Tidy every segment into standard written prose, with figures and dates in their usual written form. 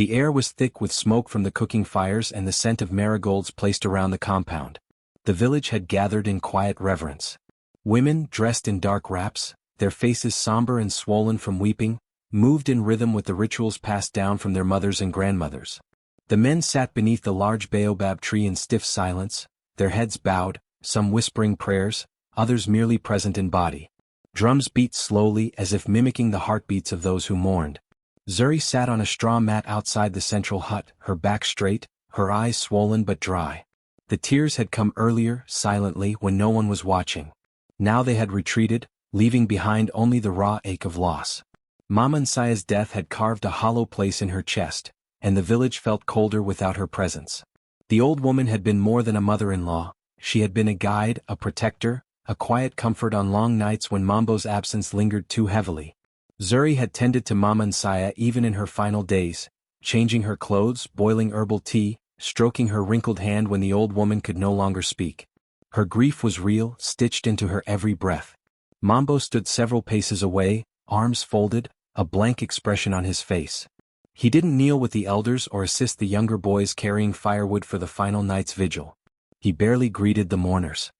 The air was thick with smoke from the cooking fires and the scent of marigolds placed around the compound. The village had gathered in quiet reverence. Women, dressed in dark wraps, their faces somber and swollen from weeping, moved in rhythm with the rituals passed down from their mothers and grandmothers. The men sat beneath the large baobab tree in stiff silence, their heads bowed, some whispering prayers, others merely present in body. Drums beat slowly as if mimicking the heartbeats of those who mourned. Zuri sat on a straw mat outside the central hut, her back straight, her eyes swollen but dry. The tears had come earlier, silently, when no one was watching. Now they had retreated, leaving behind only the raw ache of loss. Mama Nsaya's death had carved a hollow place in her chest, and the village felt colder without her presence. The old woman had been more than a mother-in-law, she had been a guide, a protector, a quiet comfort on long nights when Mambbo's absence lingered too heavily. Zuri had tended to Mama Nsaya even in her final days, changing her clothes, boiling herbal tea, stroking her wrinkled hand when the old woman could no longer speak. Her grief was real, stitched into her every breath. Mambbo stood several paces away, arms folded, a blank expression on his face. He didn't kneel with the elders or assist the younger boys carrying firewood for the final night's vigil. He barely greeted the mourners.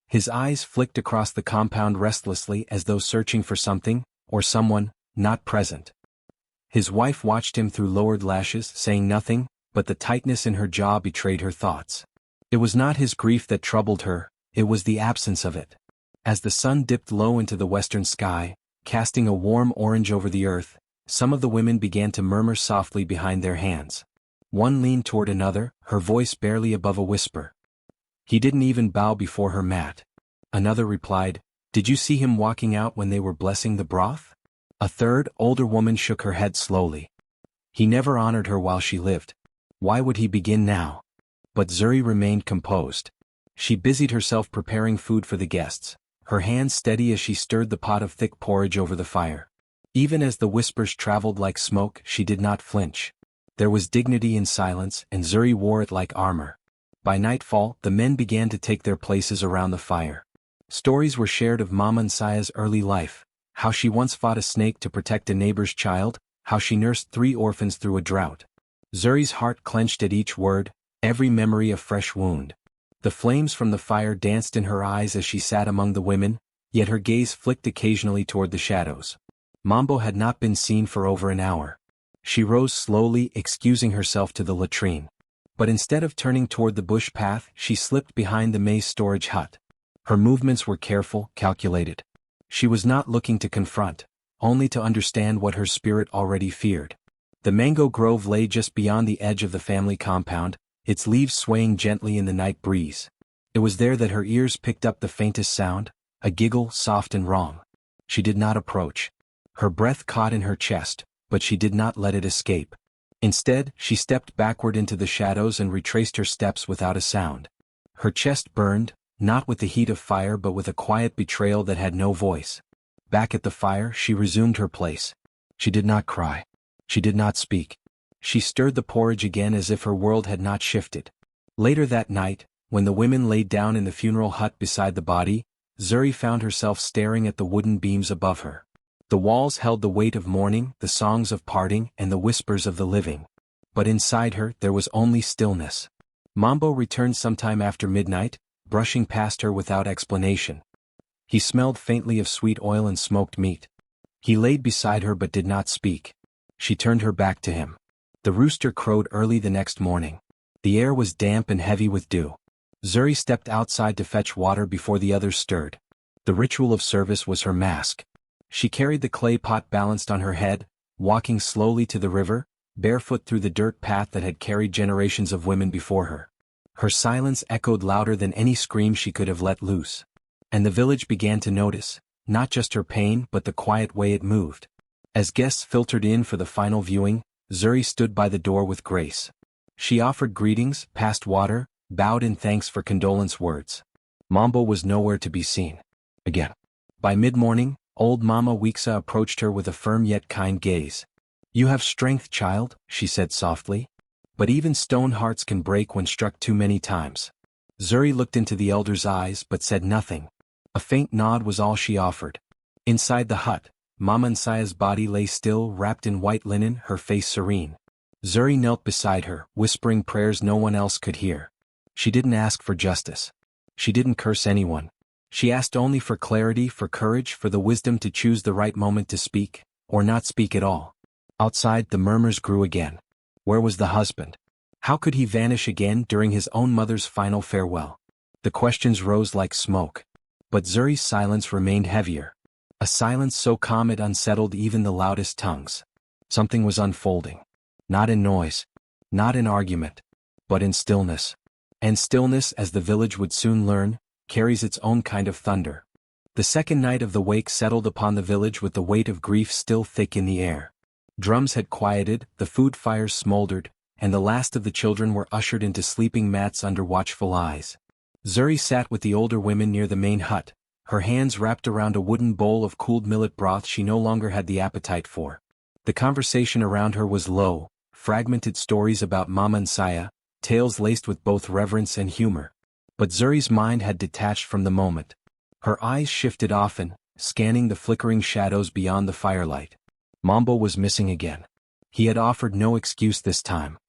His eyes flicked across the compound restlessly as though searching for something, or someone, not present. His wife watched him through lowered lashes, saying nothing, but the tightness in her jaw betrayed her thoughts. It was not his grief that troubled her, it was the absence of it. As the sun dipped low into the western sky, casting a warm orange over the earth, some of the women began to murmur softly behind their hands. One leaned toward another, her voice barely above a whisper. He didn't even bow before her mat. Another replied, "Did you see him walking out when they were blessing the broth?" A third, older woman shook her head slowly. He never honored her while she lived. Why would he begin now? But Zuri remained composed. She busied herself preparing food for the guests, her hands steady as she stirred the pot of thick porridge over the fire. Even as the whispers traveled like smoke, she did not flinch. There was dignity in silence, and Zuri wore it like armor. By nightfall, the men began to take their places around the fire. Stories were shared of Mama Nsaya's early life, how she once fought a snake to protect a neighbor's child, how she nursed 3 orphans through a drought. Zuri's heart clenched at each word, every memory a fresh wound. The flames from the fire danced in her eyes as she sat among the women, yet her gaze flicked occasionally toward the shadows. Mambbo had not been seen for over an hour. She rose slowly, excusing herself to the latrine. But instead of turning toward the bush path, she slipped behind the maize storage hut. Her movements were careful, calculated. She was not looking to confront, only to understand what her spirit already feared. The mango grove lay just beyond the edge of the family compound, its leaves swaying gently in the night breeze. It was there that her ears picked up the faintest sound, a giggle soft and wrong. She did not approach. Her breath caught in her chest, but she did not let it escape. Instead, she stepped backward into the shadows and retraced her steps without a sound. Her chest burned, not with the heat of fire but with a quiet betrayal that had no voice. Back at the fire, she resumed her place. She did not cry. She did not speak. She stirred the porridge again as if her world had not shifted. Later that night, when the women laid down in the funeral hut beside the body, Zuri found herself staring at the wooden beams above her. The walls held the weight of mourning, the songs of parting, and the whispers of the living. But inside her, there was only stillness. Mambbo returned sometime after midnight, brushing past her without explanation. He smelled faintly of sweet oil and smoked meat. He laid beside her but did not speak. She turned her back to him. The rooster crowed early the next morning. The air was damp and heavy with dew. Zuri stepped outside to fetch water before the others stirred. The ritual of service was her mask. She carried the clay pot balanced on her head, walking slowly to the river, barefoot through the dirt path that had carried generations of women before her. Her silence echoed louder than any scream she could have let loose. And the village began to notice, not just her pain but the quiet way it moved. As guests filtered in for the final viewing, Zuri stood by the door with grace. She offered greetings, passed water, bowed in thanks for condolence words. Mambbo was nowhere to be seen. Again. By mid-morning, old Mama Weeksa approached her with a firm yet kind gaze. "You have strength, child," she said softly. "But even stone hearts can break when struck too many times." Zuri looked into the elder's eyes but said nothing. A faint nod was all she offered. Inside the hut, Mama Nsaya's body lay still, wrapped in white linen, her face serene. Zuri knelt beside her, whispering prayers no one else could hear. She didn't ask for justice. She didn't curse anyone. She asked only for clarity, for courage, for the wisdom to choose the right moment to speak, or not speak at all. Outside, the murmurs grew again. Where was the husband? How could he vanish again during his own mother's final farewell? The questions rose like smoke. But Zuri's silence remained heavier. A silence so calm it unsettled even the loudest tongues. Something was unfolding. Not in noise. Not in argument. But in stillness. And stillness, as the village would soon learn, carries its own kind of thunder. The second night of the wake settled upon the village with the weight of grief still thick in the air. Drums had quieted, the food fires smoldered, and the last of the children were ushered into sleeping mats under watchful eyes. Zuri sat with the older women near the main hut, her hands wrapped around a wooden bowl of cooled millet broth she no longer had the appetite for. The conversation around her was low, fragmented stories about Mama and Saya, tales laced with both reverence and humor. But Zuri's mind had detached from the moment. Her eyes shifted often, scanning the flickering shadows beyond the firelight. Mambbo was missing again. He had offered no excuse this time.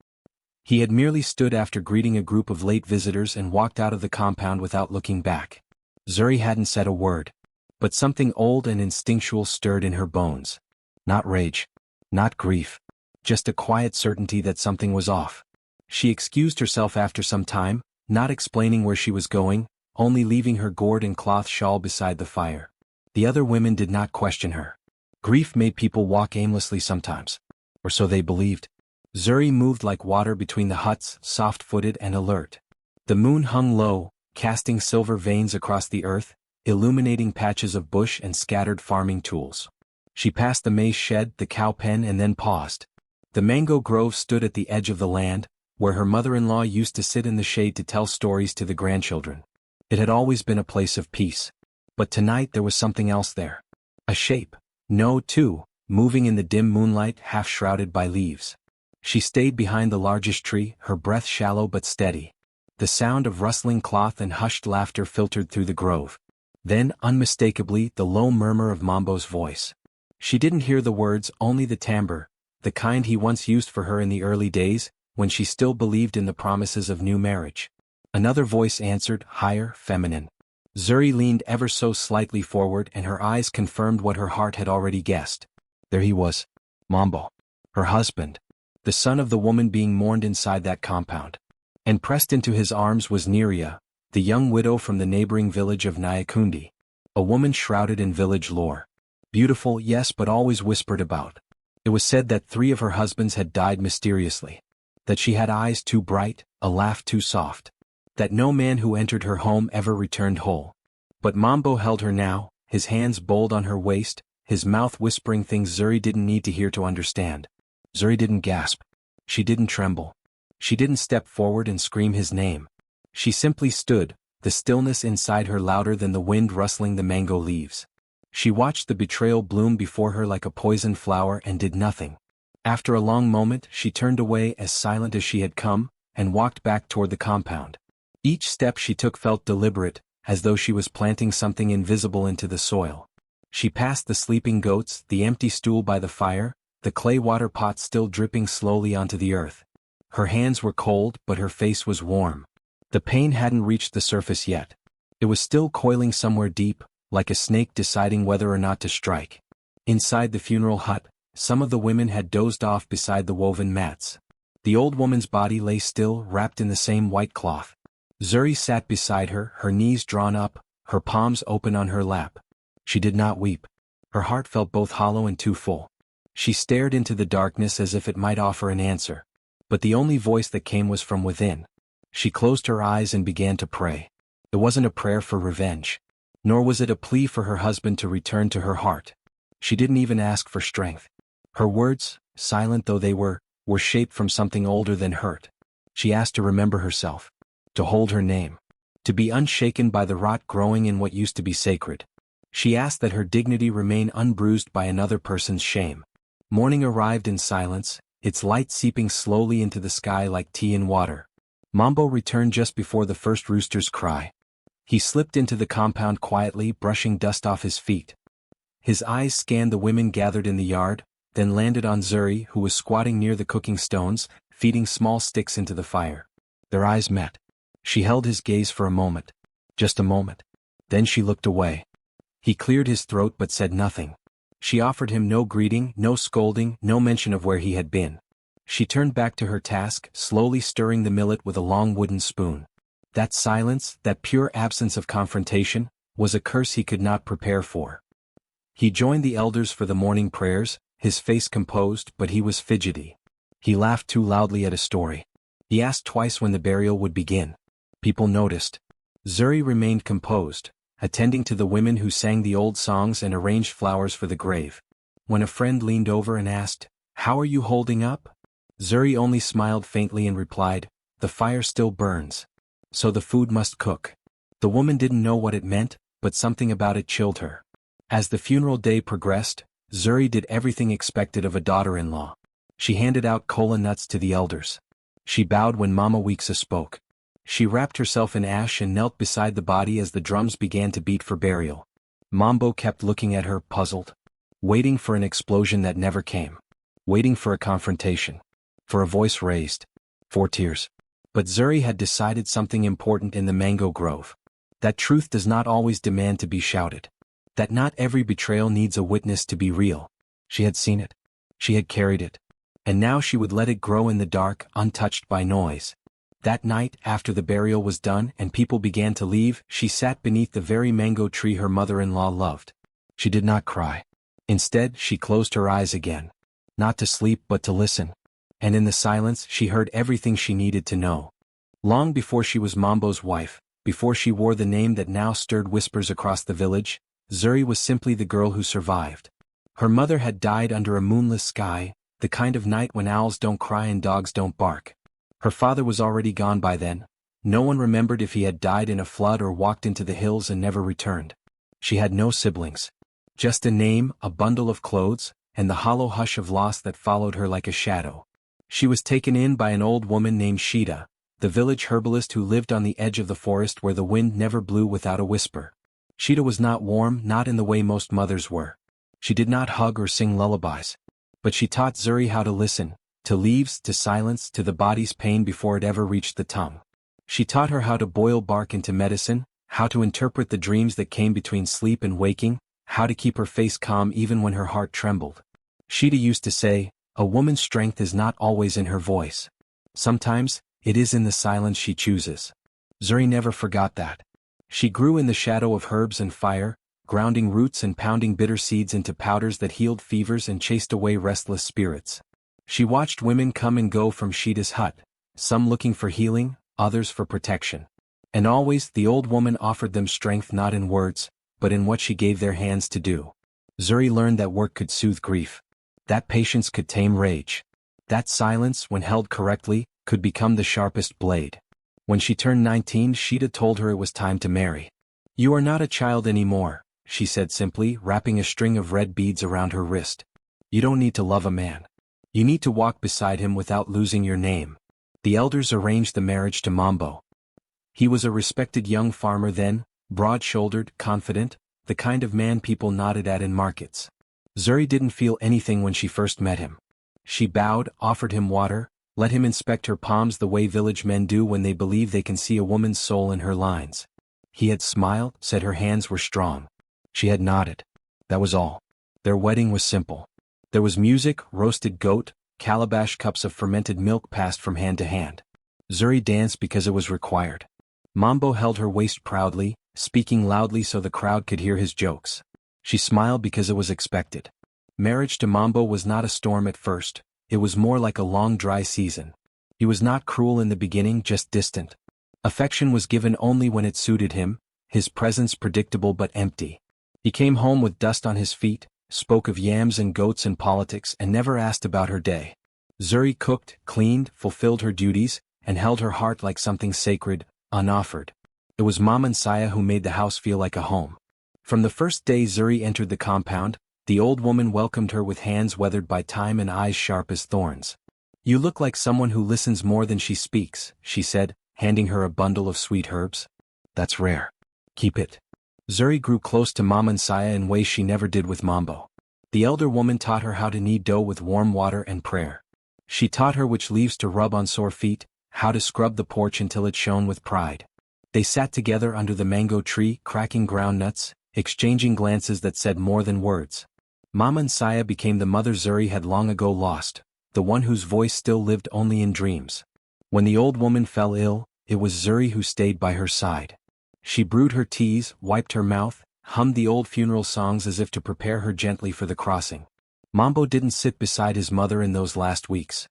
He had merely stood after greeting a group of late visitors and walked out of the compound without looking back. Zuri hadn't said a word. But something old and instinctual stirred in her bones. Not rage. Not grief. Just a quiet certainty that something was off. She excused herself after some time, not explaining where she was going, only leaving her gourd and cloth shawl beside the fire. The other women did not question her. Grief made people walk aimlessly sometimes. Or so they believed. Zuri moved like water between the huts, soft-footed and alert. The moon hung low, casting silver veins across the earth, illuminating patches of bush and scattered farming tools. She passed the maize shed, the cow pen, and then paused. The mango grove stood at the edge of the land, where her mother-in-law used to sit in the shade to tell stories to the grandchildren. It had always been a place of peace. But tonight there was something else there. A shape. No, two, moving in the dim moonlight, half shrouded by leaves. She stayed behind the largest tree, her breath shallow but steady. The sound of rustling cloth and hushed laughter filtered through the grove. Then, unmistakably, the low murmur of Mambbo's voice. She didn't hear the words, only the timbre, the kind he once used for her in the early days, when she still believed in the promises of new marriage. Another voice answered, higher, feminine. Zuri leaned ever so slightly forward and her eyes confirmed what her heart had already guessed. There he was. Mambbo. Her husband. The son of the woman being mourned inside that compound. And pressed into his arms was Niriya, the young widow from the neighboring village of Nyakundi. A woman shrouded in village lore. Beautiful, yes, but always whispered about. It was said that 3 of her husbands had died mysteriously. That she had eyes too bright, a laugh too soft. That no man who entered her home ever returned whole. But Mambbo held her now, his hands bold on her waist, his mouth whispering things Zuri didn't need to hear to understand. Zuri didn't gasp. She didn't tremble. She didn't step forward and scream his name. She simply stood, the stillness inside her louder than the wind rustling the mango leaves. She watched the betrayal bloom before her like a poisoned flower and did nothing. After a long moment, she turned away as silent as she had come, and walked back toward the compound. Each step she took felt deliberate, as though she was planting something invisible into the soil. She passed the sleeping goats, the empty stool by the fire, the clay water pot still dripping slowly onto the earth. Her hands were cold, but her face was warm. The pain hadn't reached the surface yet. It was still coiling somewhere deep, like a snake deciding whether or not to strike. Inside the funeral hut, some of the women had dozed off beside the woven mats. The old woman's body lay still, wrapped in the same white cloth. Zuri sat beside her, her knees drawn up, her palms open on her lap. She did not weep. Her heart felt both hollow and too full. She stared into the darkness as if it might offer an answer. But the only voice that came was from within. She closed her eyes and began to pray. It wasn't a prayer for revenge. Nor was it a plea for her husband to return to her heart. She didn't even ask for strength. Her words, silent though they were shaped from something older than hurt. She asked to remember herself. To hold her name. To be unshaken by the rot growing in what used to be sacred. She asked that her dignity remain unbruised by another person's shame. Morning arrived in silence, its light seeping slowly into the sky like tea in water. Mambbo returned just before the first rooster's cry. He slipped into the compound quietly, brushing dust off his feet. His eyes scanned the women gathered in the yard, then landed on Zuri, who was squatting near the cooking stones, feeding small sticks into the fire. Their eyes met. She held his gaze for a moment. Just a moment. Then she looked away. He cleared his throat but said nothing. She offered him no greeting, no scolding, no mention of where he had been. She turned back to her task, slowly stirring the millet with a long wooden spoon. That silence, that pure absence of confrontation, was a curse he could not prepare for. He joined the elders for the morning prayers, his face composed, but he was fidgety. He laughed too loudly at a story. He asked twice when the burial would begin. People noticed. Zuri remained composed, attending to the women who sang the old songs and arranged flowers for the grave. When a friend leaned over and asked, "How are you holding up?" Zuri only smiled faintly and replied, "The fire still burns. So the food must cook." The woman didn't know what it meant, but something about it chilled her. As the funeral day progressed, Zuri did everything expected of a daughter-in-law. She handed out kola nuts to the elders. She bowed when Mama Weeksa spoke. She wrapped herself in ash and knelt beside the body as the drums began to beat for burial. Mambbo kept looking at her, puzzled. Waiting for an explosion that never came. Waiting for a confrontation. For a voice raised. For tears. But Zuri had decided something important in the mango grove. That truth does not always demand to be shouted. That not every betrayal needs a witness to be real. She had seen it. She had carried it. And now she would let it grow in the dark, untouched by noise. That night, after the burial was done and people began to leave, she sat beneath the very mango tree her mother-in-law loved. She did not cry. Instead, she closed her eyes again. Not to sleep but to listen. And in the silence, she heard everything she needed to know. Long before she was Mambbo's wife, before she wore the name that now stirred whispers across the village, Zuri was simply the girl who survived. Her mother had died under a moonless sky, the kind of night when owls don't cry and dogs don't bark. Her father was already gone by then. No one remembered if he had died in a flood or walked into the hills and never returned. She had no siblings. Just a name, a bundle of clothes, and the hollow hush of loss that followed her like a shadow. She was taken in by an old woman named Shida, the village herbalist who lived on the edge of the forest where the wind never blew without a whisper. Shida was not warm, not in the way most mothers were. She did not hug or sing lullabies. But she taught Zuri how to listen, to leaves, to silence, to the body's pain before it ever reached the tongue. She taught her how to boil bark into medicine, how to interpret the dreams that came between sleep and waking, how to keep her face calm even when her heart trembled. Shida used to say, "A woman's strength is not always in her voice. Sometimes, it is in the silence she chooses." Zuri never forgot that. She grew in the shadow of herbs and fire, grounding roots and pounding bitter seeds into powders that healed fevers and chased away restless spirits. She watched women come and go from Shida's hut, some looking for healing, others for protection. And always the old woman offered them strength not in words, but in what she gave their hands to do. Zuri learned that work could soothe grief. That patience could tame rage. That silence, when held correctly, could become the sharpest blade. When she turned 19, Shida told her it was time to marry. "You are not a child anymore," she said simply, wrapping a string of red beads around her wrist. "You don't need to love a man. You need to walk beside him without losing your name." The elders arranged the marriage to Mambbo. He was a respected young farmer then, broad-shouldered, confident, the kind of man people nodded at in markets. Zuri didn't feel anything when she first met him. She bowed, offered him water, let him inspect her palms the way village men do when they believe they can see a woman's soul in her lines. He had smiled, said her hands were strong. She had nodded. That was all. Their wedding was simple. There was music, roasted goat, calabash cups of fermented milk passed from hand to hand. Zuri danced because it was required. Mambbo held her waist proudly, speaking loudly so the crowd could hear his jokes. She smiled because it was expected. Marriage to Mambbo was not a storm at first, it was more like a long dry season. He was not cruel in the beginning, just distant. Affection was given only when it suited him, his presence predictable but empty. He came home with dust on his feet, spoke of yams and goats and politics and never asked about her day. Zuri cooked, cleaned, fulfilled her duties, and held her heart like something sacred, unoffered. It was Mama who made the house feel like a home. From the first day Zuri entered the compound, the old woman welcomed her with hands weathered by time and eyes sharp as thorns. "You look like someone who listens more than she speaks," she said, handing her a bundle of sweet herbs. "That's rare. Keep it." Zuri grew close to Mama in ways she never did with Mambbo. The elder woman taught her how to knead dough with warm water and prayer. She taught her which leaves to rub on sore feet, how to scrub the porch until it shone with pride. They sat together under the mango tree, cracking ground nuts, exchanging glances that said more than words. Mama Nsaya became the mother Zuri had long ago lost, the one whose voice still lived only in dreams. When the old woman fell ill, it was Zuri who stayed by her side. She brewed her teas, wiped her mouth, hummed the old funeral songs as if to prepare her gently for the crossing. Mambbo didn't sit beside his mother in those last weeks.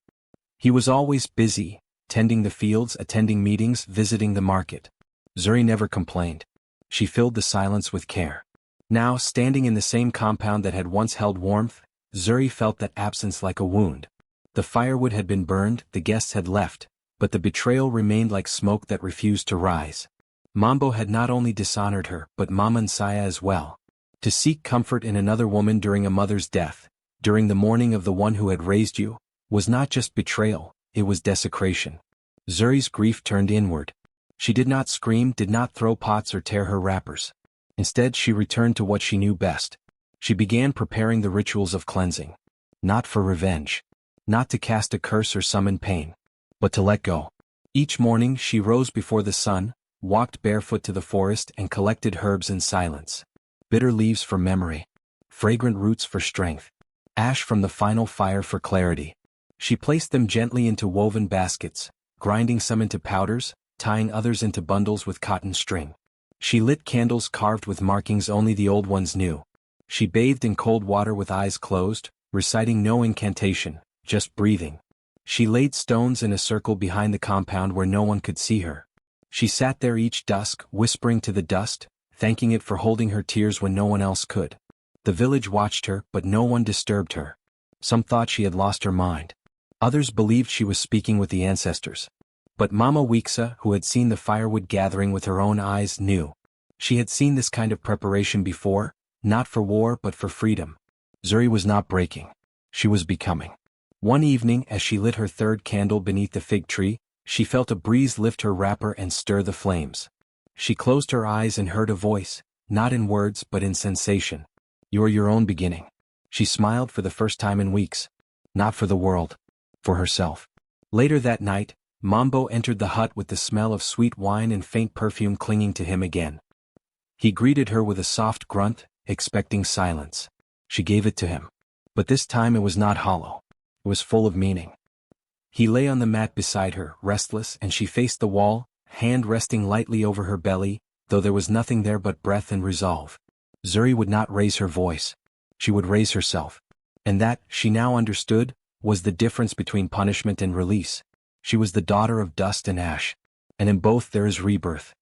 He was always busy, tending the fields, attending meetings, visiting the market. Zuri never complained. She filled the silence with care. Now, standing in the same compound that had once held warmth, Zuri felt that absence like a wound. The firewood had been burned, the guests had left, but the betrayal remained like smoke that refused to rise. Mambbo had not only dishonored her, but Mama Nsaya as well. To seek comfort in another woman during a mother's death, during the mourning of the one who had raised you, was not just betrayal, it was desecration. Zuri's grief turned inward. She did not scream, did not throw pots or tear her wrappers. Instead, she returned to what she knew best. She began preparing the rituals of cleansing. Not for revenge. Not to cast a curse or summon pain. But to let go. Each morning she rose before the sun, walked barefoot to the forest and collected herbs in silence. Bitter leaves for memory. Fragrant roots for strength. Ash from the final fire for clarity. She placed them gently into woven baskets, grinding some into powders, tying others into bundles with cotton string. She lit candles carved with markings only the old ones knew. She bathed in cold water with eyes closed, reciting no incantation, just breathing. She laid stones in a circle behind the compound where no one could see her. She sat there each dusk, whispering to the dust, thanking it for holding her tears when no one else could. The village watched her, but no one disturbed her. Some thought she had lost her mind. Others believed she was speaking with the ancestors. But Mama Weeksa, who had seen the firewood gathering with her own eyes, knew. She had seen this kind of preparation before, not for war but for freedom. Zuri was not breaking. She was becoming. One evening, as she lit her third candle beneath the fig tree, she felt a breeze lift her wrapper and stir the flames. She closed her eyes and heard a voice, not in words but in sensation. "You're your own beginning." She smiled for the first time in weeks. Not for the world. For herself. Later that night, Mambbo entered the hut with the smell of sweet wine and faint perfume clinging to him again. He greeted her with a soft grunt, expecting silence. She gave it to him. But this time it was not hollow. It was full of meaning. He lay on the mat beside her, restless, and she faced the wall, hand resting lightly over her belly, though there was nothing there but breath and resolve. Zuri would not raise her voice. She would raise herself. And that, she now understood, was the difference between punishment and release. She was the daughter of dust and ash. And in both there is rebirth.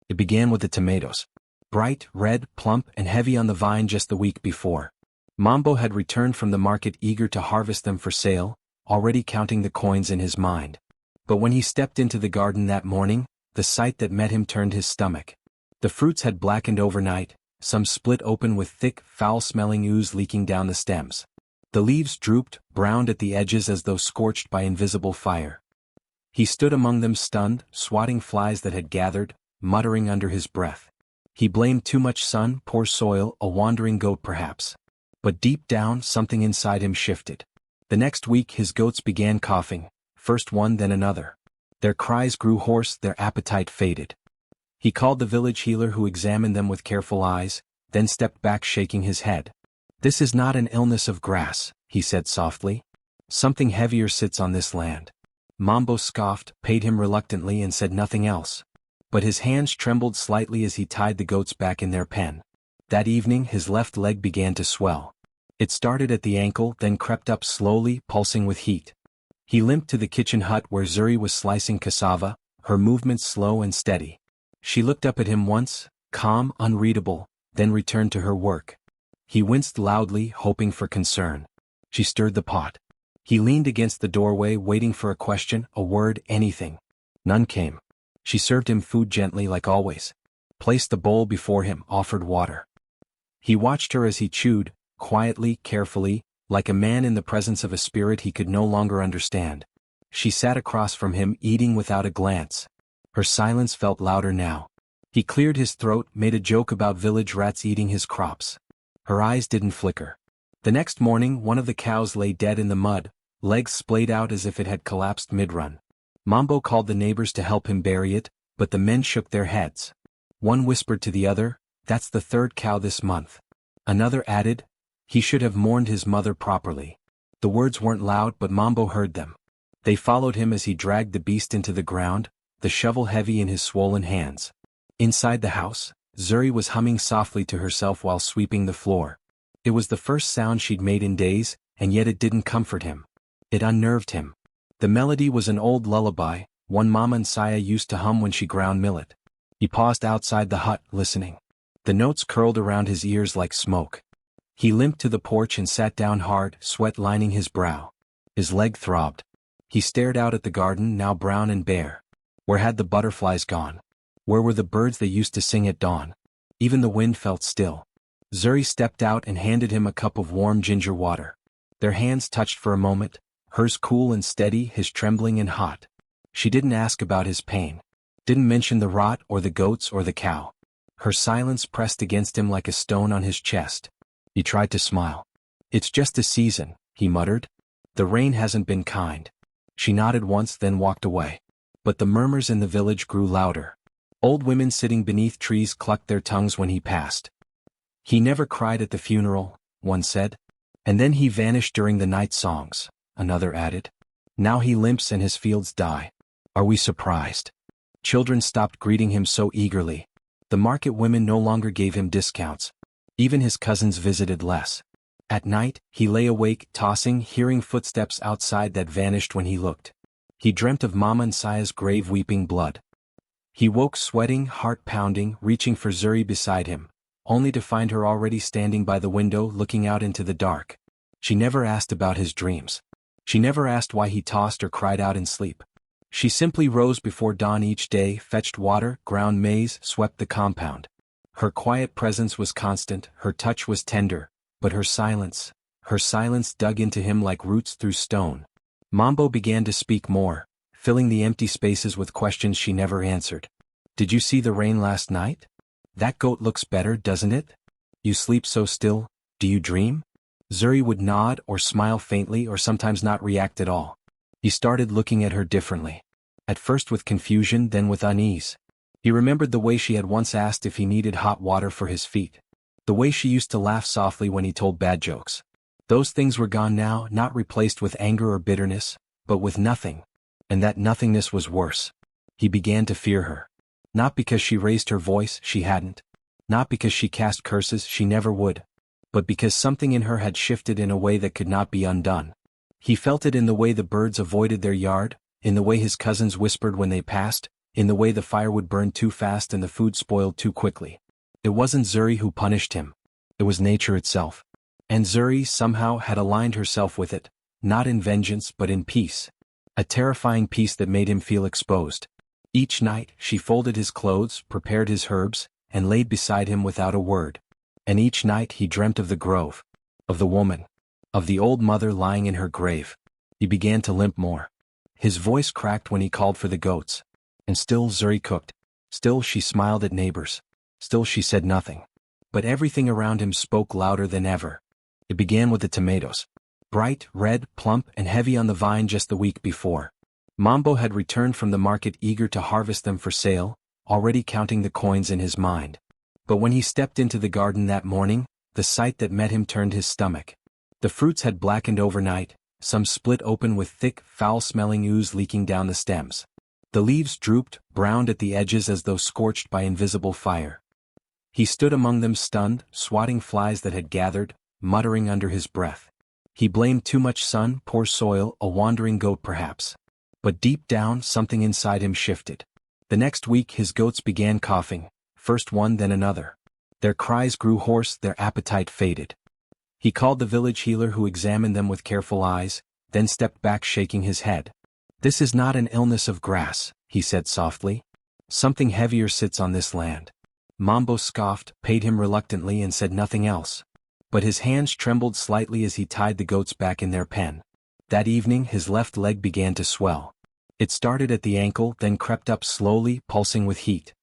It began with the tomatoes. Bright, red, plump, and heavy on the vine just the week before. Mambbo had returned from the market eager to harvest them for sale, already counting the coins in his mind. But when he stepped into the garden that morning, the sight that met him turned his stomach. The fruits had blackened overnight, some split open with thick, foul-smelling ooze leaking down the stems. The leaves drooped, browned at the edges as though scorched by invisible fire. He stood among them stunned, swatting flies that had gathered, muttering under his breath. He blamed too much sun, poor soil, a wandering goat perhaps. But deep down, something inside him shifted. The next week his goats began coughing, first one then another. Their cries grew hoarse, their appetite faded. He called the village healer who examined them with careful eyes, then stepped back shaking his head. "This is not an illness of grass," he said softly. "Something heavier sits on this land." Mambbo scoffed, paid him reluctantly and said nothing else. But his hands trembled slightly as he tied the goats back in their pen. That evening his left leg began to swell. It started at the ankle, then crept up slowly, pulsing with heat. He limped to the kitchen hut where Zuri was slicing cassava, her movements slow and steady. She looked up at him once, calm, unreadable, then returned to her work. He winced loudly, hoping for concern. She stirred the pot. He leaned against the doorway waiting for a question, a word, anything. None came. She served him food gently like always. Placed the bowl before him, offered water. He watched her as he chewed, quietly, carefully, like a man in the presence of a spirit he could no longer understand. She sat across from him, eating without a glance. Her silence felt louder now. He cleared his throat, made a joke about village rats eating his crops. Her eyes didn't flicker. The next morning one of the cows lay dead in the mud, legs splayed out as if it had collapsed mid-run. Mambbo called the neighbors to help him bury it, but the men shook their heads. One whispered to the other, "That's the third cow this month." Another added, "He should have mourned his mother properly." The words weren't loud but Mambbo heard them. They followed him as he dragged the beast into the ground, the shovel heavy in his swollen hands. Inside the house, Zuri was humming softly to herself while sweeping the floor. It was the first sound she'd made in days, and yet it didn't comfort him. It unnerved him. The melody was an old lullaby, one Mama and Saya used to hum when she ground millet. He paused outside the hut, listening. The notes curled around his ears like smoke. He limped to the porch and sat down hard, sweat lining his brow. His leg throbbed. He stared out at the garden, now brown and bare. Where had the butterflies gone? Where were the birds that used to sing at dawn? Even the wind felt still. Zuri stepped out and handed him a cup of warm ginger water. Their hands touched for a moment, hers cool and steady, his trembling and hot. She didn't ask about his pain. Didn't mention the rot or the goats or the cow. Her silence pressed against him like a stone on his chest. He tried to smile. "It's just a season," he muttered. "The rain hasn't been kind." She nodded once then walked away. But the murmurs in the village grew louder. Old women sitting beneath trees clucked their tongues when he passed. "He never cried at the funeral," one said. "And then he vanished during the night songs," another added. "Now he limps and his fields die. Are we surprised?" Children stopped greeting him so eagerly. The market women no longer gave him discounts. Even his cousins visited less. At night, he lay awake, tossing, hearing footsteps outside that vanished when he looked. He dreamt of Mama and Saya's grave weeping blood. He woke sweating, heart pounding, reaching for Zuri beside him, only to find her already standing by the window looking out into the dark. She never asked about his dreams. She never asked why he tossed or cried out in sleep. She simply rose before dawn each day, fetched water, ground maize, swept the compound. Her quiet presence was constant, her touch was tender, but her silence dug into him like roots through stone. Mambbo began to speak more, filling the empty spaces with questions she never answered. "Did you see the rain last night? That goat looks better, doesn't it? You sleep so still, do you dream?" Zuri would nod or smile faintly or sometimes not react at all. He started looking at her differently. At first with confusion, then with unease. He remembered the way she had once asked if he needed hot water for his feet. The way she used to laugh softly when he told bad jokes. Those things were gone now, not replaced with anger or bitterness, but with nothing. And that nothingness was worse. He began to fear her. Not because she raised her voice, she hadn't. Not because she cast curses, she never would. But because something in her had shifted in a way that could not be undone. He felt it in the way the birds avoided their yard, in the way his cousins whispered when they passed, in the way the fire would burn too fast and the food spoiled too quickly. It wasn't Zuri who punished him. It was nature itself. And Zuri somehow had aligned herself with it, not in vengeance but in peace. A terrifying peace that made him feel exposed. Each night, she folded his clothes, prepared his herbs, and laid beside him without a word. And each night he dreamt of the grove. Of the woman. Of the old mother lying in her grave. He began to limp more. His voice cracked when he called for the goats. And still Zuri cooked. Still she smiled at neighbors. Still she said nothing. But everything around him spoke louder than ever. It began with the tomatoes. Bright, red, plump, and heavy on the vine just the week before. Mambbo had returned from the market eager to harvest them for sale, already counting the coins in his mind. But when he stepped into the garden that morning, the sight that met him turned his stomach. The fruits had blackened overnight, some split open with thick, foul-smelling ooze leaking down the stems. The leaves drooped, browned at the edges as though scorched by invisible fire. He stood among them stunned, swatting flies that had gathered, muttering under his breath. He blamed too much sun, poor soil, a wandering goat perhaps. But deep down, something inside him shifted. The next week his goats began coughing, first one then another. Their cries grew hoarse, their appetite faded. He called the village healer who examined them with careful eyes, then stepped back shaking his head. "This is not an illness of grass," he said softly. "Something heavier sits on this land." Mambbo scoffed, paid him reluctantly and said nothing else. But his hands trembled slightly as he tied the goats back in their pen. That evening his left leg began to swell. It started at the ankle, then crept up slowly, pulsing with heat.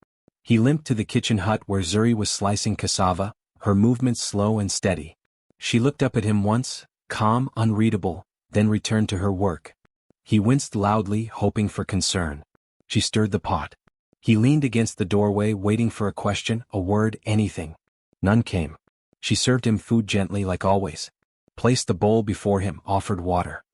He limped to the kitchen hut where Zuri was slicing cassava, her movements slow and steady. She looked up at him once, calm, unreadable, then returned to her work. He winced loudly, hoping for concern. She stirred the pot. He leaned against the doorway waiting for a question, a word, anything. None came. She served him food gently like always. Placed the bowl before him, offered water.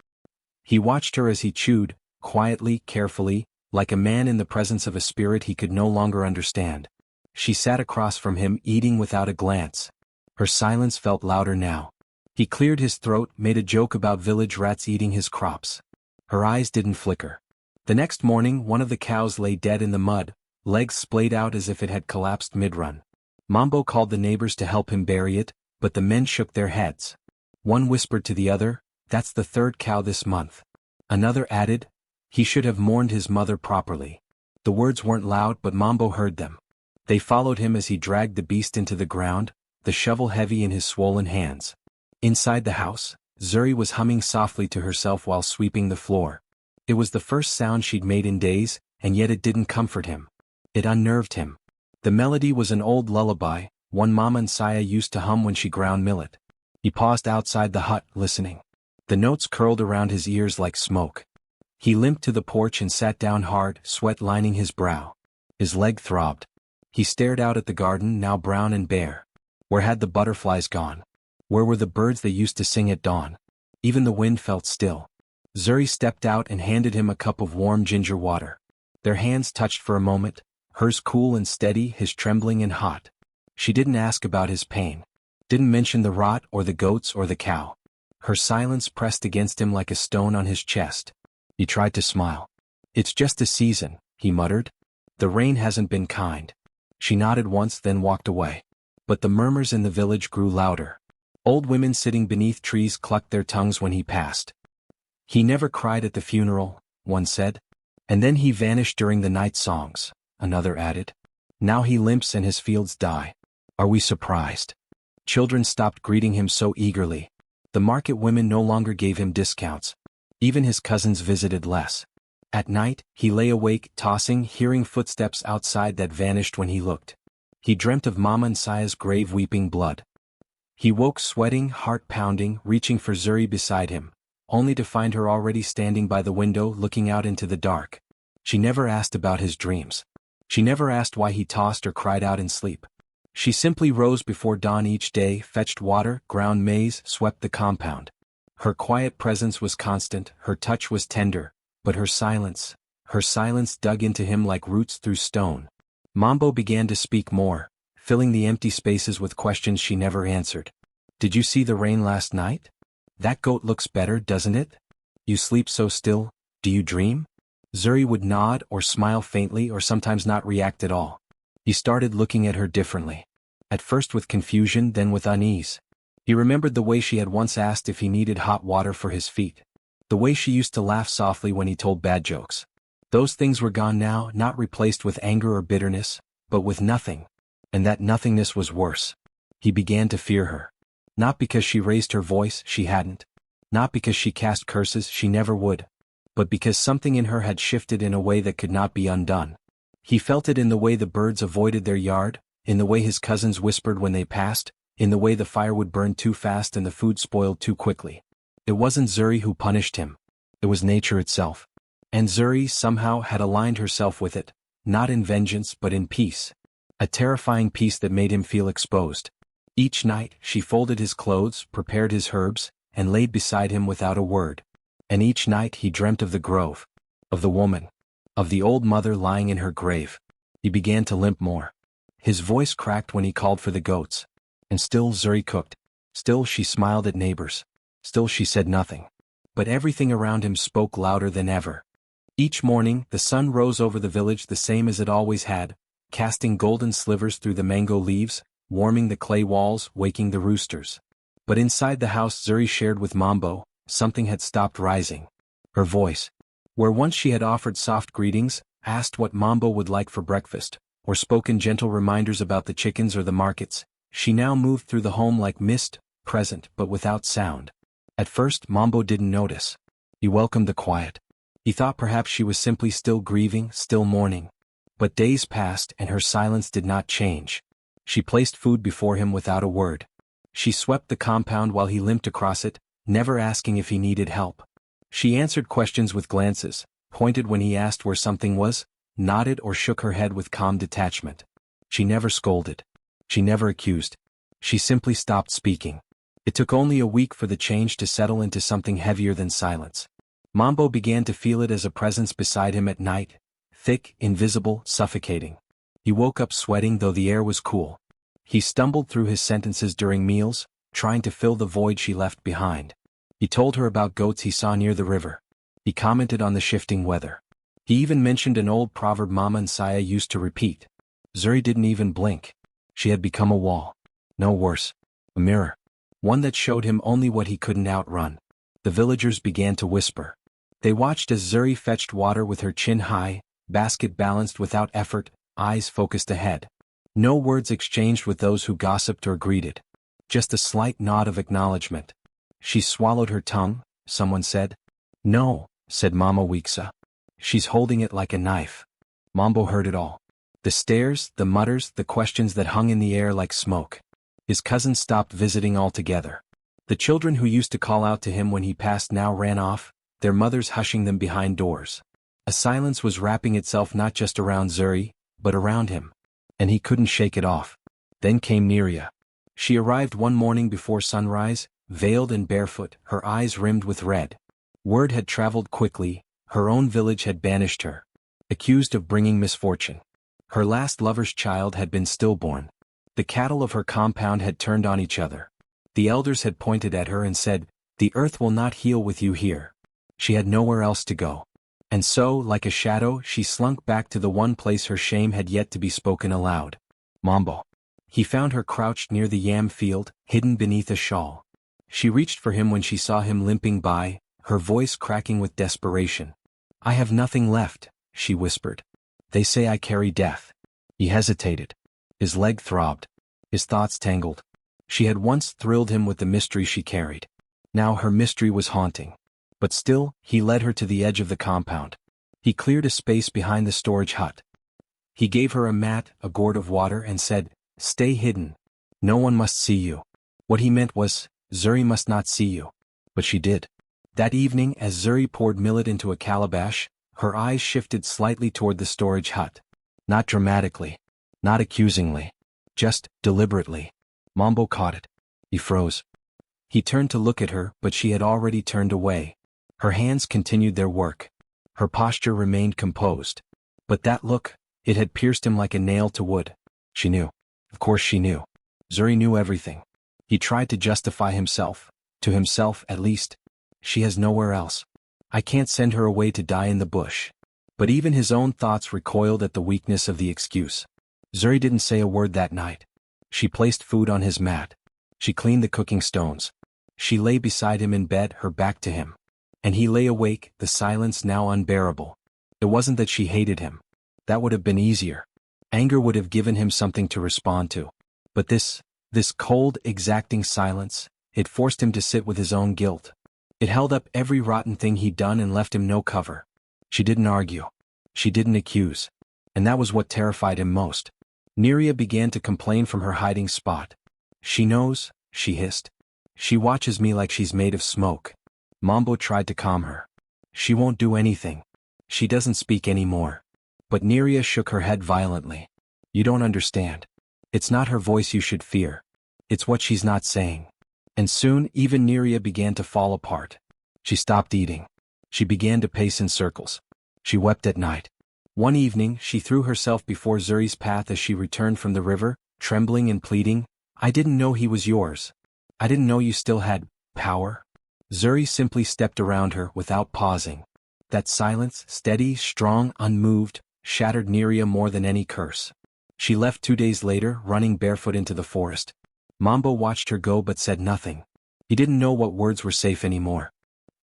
He watched her as he chewed, quietly, carefully, like a man in the presence of a spirit he could no longer understand. She sat across from him, eating without a glance. Her silence felt louder now. He cleared his throat, made a joke about village rats eating his crops. Her eyes didn't flicker. The next morning, one of the cows lay dead in the mud, legs splayed out as if it had collapsed mid-run. Mambbo called the neighbors to help him bury it, but the men shook their heads. One whispered to the other, "That's the third cow this month." Another added, "He should have mourned his mother properly." The words weren't loud, but Mambbo heard them. They followed him as he dragged the beast into the ground, the shovel heavy in his swollen hands. Inside the house, Zuri was humming softly to herself while sweeping the floor. It was the first sound she'd made in days, and yet it didn't comfort him. It unnerved him. The melody was an old lullaby, one Mama and Saya used to hum when she ground millet. He paused outside the hut, listening. The notes curled around his ears like smoke. He limped to the porch and sat down hard, sweat lining his brow. His leg throbbed. He stared out at the garden, now brown and bare. Where had the butterflies gone? Where were the birds that used to sing at dawn? Even the wind felt still. Zuri stepped out and handed him a cup of warm ginger water. Their hands touched for a moment, hers cool and steady, his trembling and hot. She didn't ask about his pain. Didn't mention the rot or the goats or the cow. Her silence pressed against him like a stone on his chest. He tried to smile. "It's just a season," he muttered. "The rain hasn't been kind." She nodded once, then walked away. But the murmurs in the village grew louder. Old women sitting beneath trees clucked their tongues when he passed. "He never cried at the funeral," one said. "And then he vanished during the night songs," another added. "Now he limps and his fields die. Are we surprised?" Children stopped greeting him so eagerly. The market women no longer gave him discounts. Even his cousins visited less. At night, he lay awake, tossing, hearing footsteps outside that vanished when he looked. He dreamt of Mama and Saya's grave, weeping blood. He woke sweating, heart pounding, reaching for Zuri beside him, only to find her already standing by the window looking out into the dark. She never asked about his dreams. She never asked why he tossed or cried out in sleep. She simply rose before dawn each day, fetched water, ground maize, swept the compound. Her quiet presence was constant, her touch was tender, but her silence dug into him like roots through stone. Mambbo began to speak more, filling the empty spaces with questions she never answered. "Did you see the rain last night? That goat looks better, doesn't it? You sleep so still, do you dream?" Zuri would nod or smile faintly or sometimes not react at all. He started looking at her differently. At first with confusion, then with unease. He remembered the way she had once asked if he needed hot water for his feet. The way she used to laugh softly when he told bad jokes. Those things were gone now, not replaced with anger or bitterness, but with nothing. And that nothingness was worse. He began to fear her. Not because she raised her voice, she hadn't. Not because she cast curses, she never would. But because something in her had shifted in a way that could not be undone. He felt it in the way the birds avoided their yard, in the way his cousins whispered when they passed, in the way the fire would burn too fast and the food spoiled too quickly. It wasn't Zuri who punished him. It was nature itself. And Zuri somehow had aligned herself with it, not in vengeance but in peace. A terrifying peace that made him feel exposed. Each night, she folded his clothes, prepared his herbs, and laid beside him without a word. And each night he dreamt of the grove, of the woman, of the old mother lying in her grave. He began to limp more. His voice cracked when he called for the goats. And still Zuri cooked. Still she smiled at neighbors. Still she said nothing. But everything around him spoke louder than ever. Each morning, the sun rose over the village the same as it always had, casting golden slivers through the mango leaves, warming the clay walls, waking the roosters. But inside the house Zuri shared with Mambbo, something had stopped rising. Her voice. Where once she had offered soft greetings, asked what Mambbo would like for breakfast, or spoken gentle reminders about the chickens or the markets, she now moved through the home like mist, present but without sound. At first Mambbo didn't notice. He welcomed the quiet. He thought perhaps she was simply still grieving, still mourning. But days passed and her silence did not change. She placed food before him without a word. She swept the compound while he limped across it, never asking if he needed help. She answered questions with glances, pointed when he asked where something was, nodded or shook her head with calm detachment. She never scolded. She never accused. She simply stopped speaking. It took only a week for the change to settle into something heavier than silence. Mambbo began to feel it as a presence beside him at night, thick, invisible, suffocating. He woke up sweating though the air was cool. He stumbled through his sentences during meals, trying to fill the void she left behind. He told her about goats he saw near the river. He commented on the shifting weather. He even mentioned an old proverb Mama and Saya used to repeat. Zuri didn't even blink. She had become a wall. No worse. A mirror. One that showed him only what he couldn't outrun. The villagers began to whisper. They watched as Zuri fetched water with her chin high, basket balanced without effort, eyes focused ahead. No words exchanged with those who gossiped or greeted. Just a slight nod of acknowledgement. She swallowed her tongue, someone said. No, said Mama Weeksa. She's holding it like a knife. Mambbo heard it all. The stares, the mutters, the questions that hung in the air like smoke. His cousins stopped visiting altogether. The children who used to call out to him when he passed now ran off, their mothers hushing them behind doors. A silence was wrapping itself not just around Zuri, but around him. And he couldn't shake it off. Then came Niriya. She arrived one morning before sunrise, veiled and barefoot, her eyes rimmed with red. Word had traveled quickly, her own village had banished her. Accused of bringing misfortune. Her last lover's child had been stillborn. The cattle of her compound had turned on each other. The elders had pointed at her and said, "The earth will not heal with you here." She had nowhere else to go. And so, like a shadow, she slunk back to the one place her shame had yet to be spoken aloud. Mambbo. He found her crouched near the yam field, hidden beneath a shawl. She reached for him when she saw him limping by, her voice cracking with desperation. "I have nothing left," she whispered. "They say I carry death." He hesitated. His leg throbbed. His thoughts tangled. She had once thrilled him with the mystery she carried. Now her mystery was haunting. But still, he led her to the edge of the compound. He cleared a space behind the storage hut. He gave her a mat, a gourd of water, and said, "Stay hidden. No one must see you." What he meant was, Zuri must not see you. But she did. That evening, as Zuri poured millet into a calabash, her eyes shifted slightly toward the storage hut. Not dramatically. Not accusingly. Just deliberately. Mambbo caught it. He froze. He turned to look at her, but she had already turned away. Her hands continued their work. Her posture remained composed. But that look, it had pierced him like a nail to wood. She knew. Of course she knew. Zuri knew everything. He tried to justify himself. To himself, at least. She has nowhere else. I can't send her away to die in the bush. But even his own thoughts recoiled at the weakness of the excuse. Zuri didn't say a word that night. She placed food on his mat. She cleaned the cooking stones. She lay beside him in bed, her back to him. And he lay awake, the silence now unbearable. It wasn't that she hated him. That would have been easier. Anger would have given him something to respond to. But this cold, exacting silence, it forced him to sit with his own guilt. It held up every rotten thing he'd done and left him no cover. She didn't argue. She didn't accuse. And that was what terrified him most. Niriya began to complain from her hiding spot. "She knows," she hissed. "She watches me like she's made of smoke." Mambbo tried to calm her. "She won't do anything. She doesn't speak anymore." But Niriya shook her head violently. "You don't understand. It's not her voice you should fear. It's what she's not saying." And soon even Niriya began to fall apart. She stopped eating. She began to pace in circles. She wept at night. One evening she threw herself before Zuri's path as she returned from the river, trembling and pleading, "I didn't know he was yours. I didn't know you still had power." Zuri simply stepped around her without pausing. That silence, steady, strong, unmoved, shattered Niriya more than any curse. She left 2 days later, running barefoot into the forest. Mambbo watched her go but said nothing. He didn't know what words were safe anymore.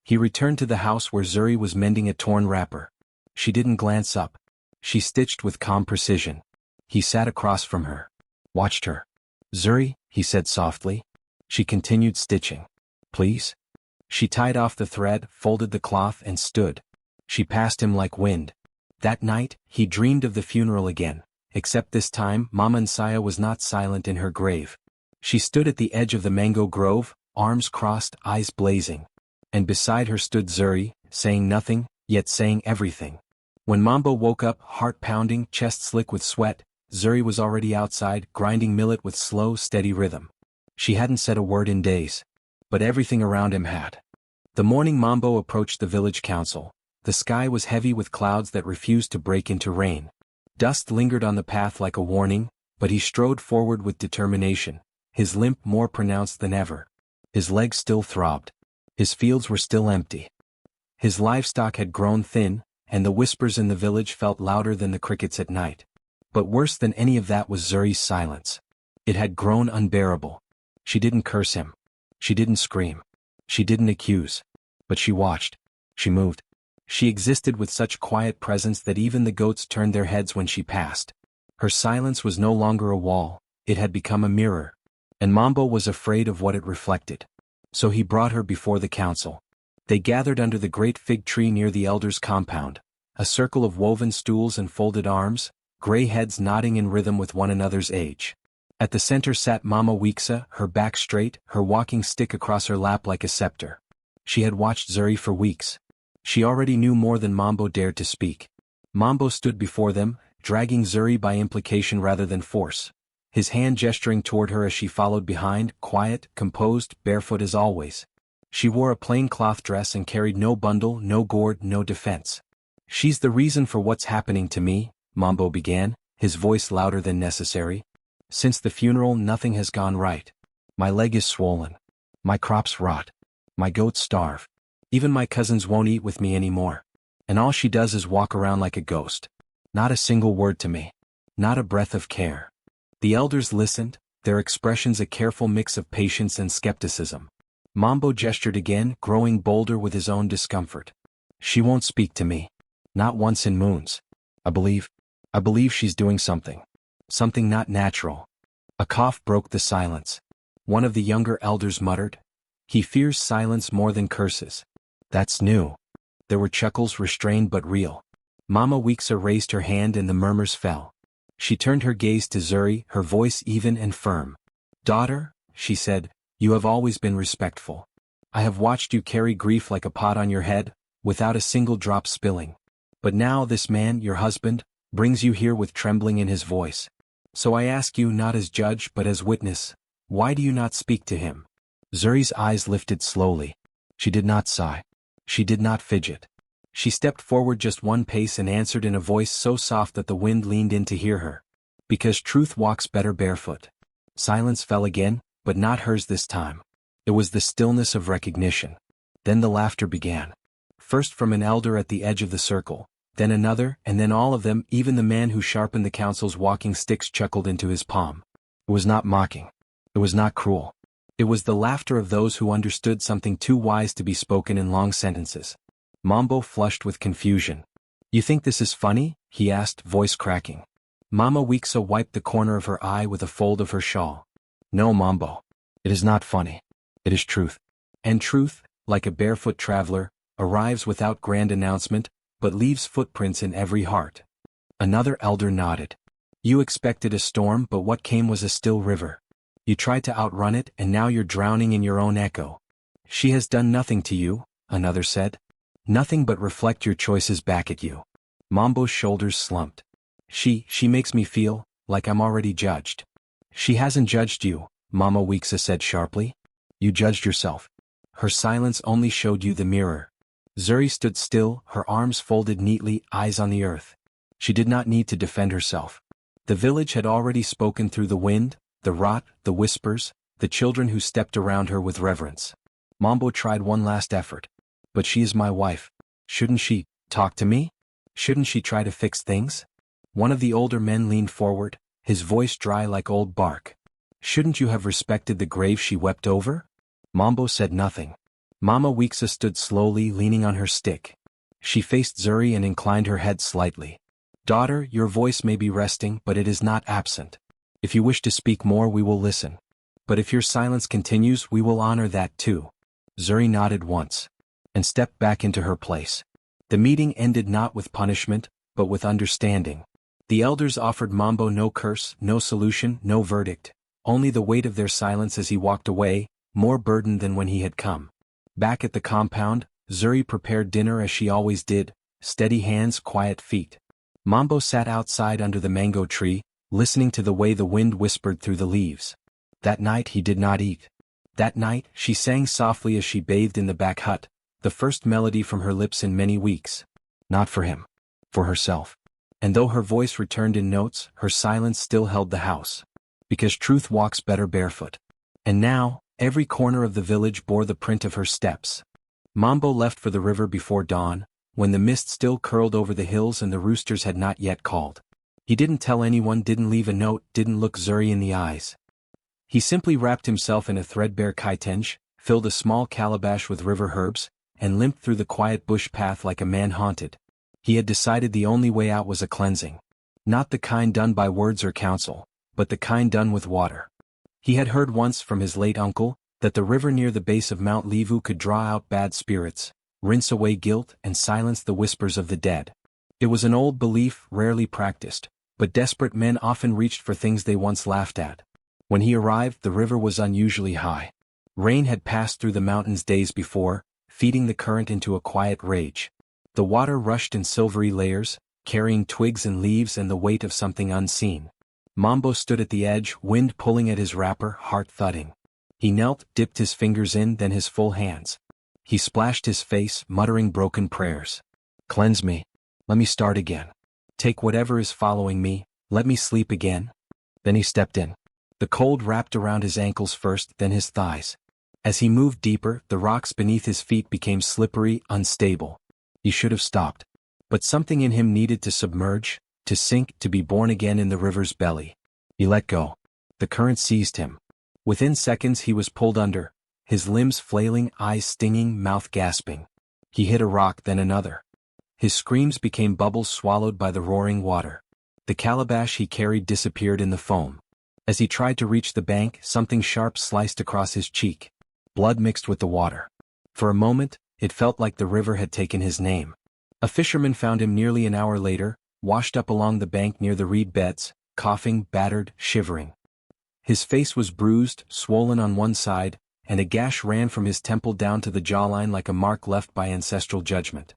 He returned to the house where Zuri was mending a torn wrapper. She didn't glance up. She stitched with calm precision. He sat across from her. Watched her. "Zuri," he said softly. She continued stitching. "Please?" She tied off the thread, folded the cloth, and stood. She passed him like wind. That night, he dreamed of the funeral again, except this time Mama Nsaya was not silent in her grave. She stood at the edge of the mango grove, arms crossed, eyes blazing. And beside her stood Zuri, saying nothing, yet saying everything. When Mambbo woke up, heart pounding, chest slick with sweat, Zuri was already outside, grinding millet with slow, steady rhythm. She hadn't said a word in days. But everything around him had. The morning Mambbo approached the village council. The sky was heavy with clouds that refused to break into rain. Dust lingered on the path like a warning, but he strode forward with determination, his limp more pronounced than ever. His legs still throbbed. His fields were still empty. His livestock had grown thin, and the whispers in the village felt louder than the crickets at night. But worse than any of that was Zuri's silence. It had grown unbearable. She didn't curse him. She didn't scream. She didn't accuse. But she watched. She moved. She existed with such quiet presence that even the goats turned their heads when she passed. Her silence was no longer a wall, it had become a mirror. And Mambbo was afraid of what it reflected. So he brought her before the council. They gathered under the great fig tree near the elders' compound, a circle of woven stools and folded arms, gray heads nodding in rhythm with one another's age. At the center sat Mama Weeksa, her back straight, her walking stick across her lap like a scepter. She had watched Zuri for weeks. She already knew more than Mambbo dared to speak. Mambbo stood before them, dragging Zuri by implication rather than force, his hand gesturing toward her as she followed behind, quiet, composed, barefoot as always. She wore a plain cloth dress and carried no bundle, no gourd, no defense. "She's the reason for what's happening to me," Mambbo began, his voice louder than necessary. "Since the funeral nothing has gone right. My leg is swollen. My crops rot. My goats starve. Even my cousins won't eat with me anymore. And all she does is walk around like a ghost. Not a single word to me. Not a breath of care." The elders listened, their expressions a careful mix of patience and skepticism. Mambbo gestured again, growing bolder with his own discomfort. "She won't speak to me. Not once in moons. I believe she's doing something. Something not natural." A cough broke the silence. One of the younger elders muttered, "He fears silence more than curses." "That's new." There were chuckles, restrained but real. Mama Weeksa raised her hand and the murmurs fell. She turned her gaze to Zuri, her voice even and firm. "Daughter," she said, "you have always been respectful. I have watched you carry grief like a pot on your head, without a single drop spilling. But now this man, your husband, brings you here with trembling in his voice. So I ask you not as judge but as witness, why do you not speak to him?" Zuri's eyes lifted slowly. She did not sigh. She did not fidget. She stepped forward just one pace and answered in a voice so soft that the wind leaned in to hear her. "Because truth walks better barefoot." Silence fell again, but not hers this time. It was the stillness of recognition. Then the laughter began. First from an elder at the edge of the circle, then another, and then all of them, even the man who sharpened the council's walking sticks chuckled into his palm. It was not mocking. It was not cruel. It was the laughter of those who understood something too wise to be spoken in long sentences. Mambbo flushed with confusion. "You think this is funny?" he asked, voice cracking. Mama Weeksa wiped the corner of her eye with a fold of her shawl. "No, Mambbo. It is not funny. It is truth. And truth, like a barefoot traveler, arrives without grand announcement, but leaves footprints in every heart." Another elder nodded. "You expected a storm, but what came was a still river. You tried to outrun it, and now you're drowning in your own echo." "She has done nothing to you," another said. "Nothing but reflect your choices back at you." Mambbo's shoulders slumped. She makes me feel like I'm already judged." "She hasn't judged you," Mama Weeksa said sharply. "You judged yourself. Her silence only showed you the mirror." Zuri stood still, her arms folded neatly, eyes on the earth. She did not need to defend herself. The village had already spoken through the wind, the rot, the whispers, the children who stepped around her with reverence. Mambbo tried one last effort. "But she is my wife. Shouldn't she talk to me? Shouldn't she try to fix things?" One of the older men leaned forward, his voice dry like old bark. "Shouldn't you have respected the grave she wept over?" Mambbo said nothing. Mama Weeksa stood slowly, leaning on her stick. She faced Zuri and inclined her head slightly. "Daughter, your voice may be resting, but it is not absent. If you wish to speak more, we will listen. But if your silence continues, we will honor that too." Zuri nodded once and stepped back into her place. The meeting ended not with punishment, but with understanding. The elders offered Mambbo no curse, no solution, no verdict, only the weight of their silence as he walked away, more burdened than when he had come. Back at the compound, Zuri prepared dinner as she always did, steady hands, quiet feet. Mambbo sat outside under the mango tree, listening to the way the wind whispered through the leaves. That night he did not eat. That night, she sang softly as she bathed in the back hut, the first melody from her lips in many weeks. Not for him. For herself. And though her voice returned in notes, her silence still held the house. Because truth walks better barefoot. And now, every corner of the village bore the print of her steps. Mambbo left for the river before dawn, when the mist still curled over the hills and the roosters had not yet called. He didn't tell anyone, didn't leave a note, didn't look Zuri in the eyes. He simply wrapped himself in a threadbare kitenge, filled a small calabash with river herbs, and limped through the quiet bush path like a man haunted. He had decided the only way out was a cleansing. Not the kind done by words or counsel, but the kind done with water. He had heard once from his late uncle, that the river near the base of Mount Livu could draw out bad spirits, rinse away guilt and silence the whispers of the dead. It was an old belief, rarely practiced, but desperate men often reached for things they once laughed at. When he arrived, the river was unusually high. Rain had passed through the mountains days before, feeding the current into a quiet rage. The water rushed in silvery layers, carrying twigs and leaves and the weight of something unseen. Mambbo stood at the edge, wind pulling at his wrapper, heart thudding. He knelt, dipped his fingers in, then his full hands. He splashed his face, muttering broken prayers. Cleanse me. Let me start again. Take whatever is following me, let me sleep again. Then he stepped in. The cold wrapped around his ankles first, then his thighs. As he moved deeper, the rocks beneath his feet became slippery, unstable. He should have stopped. But something in him needed to submerge, to sink, to be born again in the river's belly. He let go. The current seized him. Within seconds he was pulled under, his limbs flailing, eyes stinging, mouth gasping. He hit a rock, then another. His screams became bubbles swallowed by the roaring water. The calabash he carried disappeared in the foam. As he tried to reach the bank, something sharp sliced across his cheek. Blood mixed with the water. For a moment, it felt like the river had taken his name. A fisherman found him nearly an hour later, washed up along the bank near the reed beds, coughing, battered, shivering. His face was bruised, swollen on one side, and a gash ran from his temple down to the jawline like a mark left by ancestral judgment.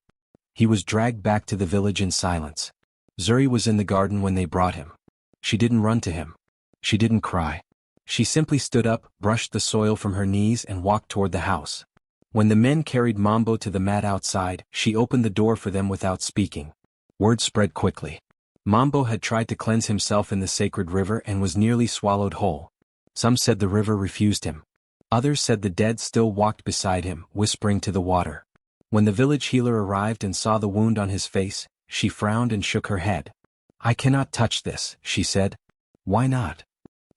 He was dragged back to the village in silence. Zuri was in the garden when they brought him. She didn't run to him. She didn't cry. She simply stood up, brushed the soil from her knees and walked toward the house. When the men carried Mambbo to the mat outside, she opened the door for them without speaking. Word spread quickly. Mambbo had tried to cleanse himself in the sacred river and was nearly swallowed whole. Some said the river refused him. Others said the dead still walked beside him, whispering to the water. When the village healer arrived and saw the wound on his face, she frowned and shook her head. I cannot touch this, she said. Why not?